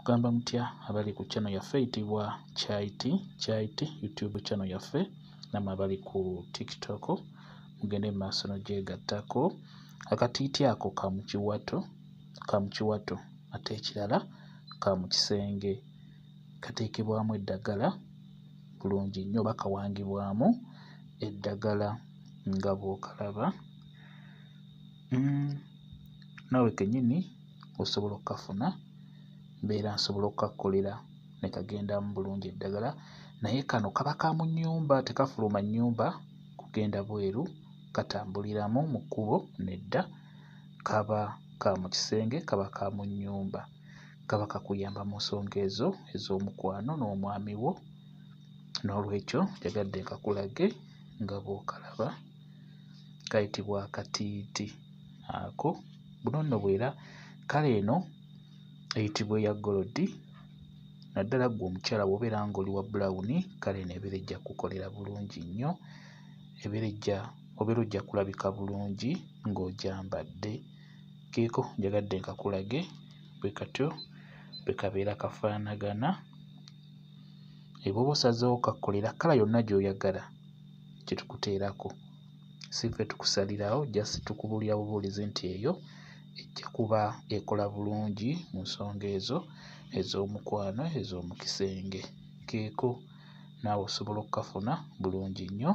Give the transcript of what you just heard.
Mugamba mutya abali ku channel yaffe eyitibwa Kyait YouTube channel yaffe, namwe abali ku TikTok mugende mu maaso n'ogyegattako. Akatiiti ako ka mu kiwato ate ekirala ka mu kisenge, kateekebwamu eddagala bulungi nnyo oba kawangibwamu eddagala nga bw'okalaba. Naawe kennyini osobola okkafuna, mbeera nsobola okukakkolera ne kagendamu bulungi eddagala, naye kano kaba ka mu nnyumba, tekafuluma nnyumba kugenda bweru, katambuliramu mu kkubo nedda, kaba ka mu kisenge, kaba ka mu nnyumba, kaba kakuyamba mu nsonga ezo ez'omukwano n'omwami wo. Noolwekyo njagadde nkakulage nga bw'okalaba, kayitibwa akatiiti ako. Buno nno bw'era kala eno eyitibwa eya golodi, naddala ggwe omukyala bw'obeera ng'oli wa brown, kala eno ebeera ejja kukolera bulungi nnyo, obeera ojja kulabika bulungi ng'ogyambadde. Keeko njagadde nkakulage bwe katyo bwe kabeera kafaanagana. Bw'oba osazeewo okkakkolera kala yonna gy'oyagala, kye tukuteerako. Si ffe tukusalirawo, just tukubuulira bubuulizi nti eyo ejja kuba ekola bulungi mu nsonga ezo ez'omukwano ez'omu kisenge. Keeko naawe osobola okkafuna bulungi nnyo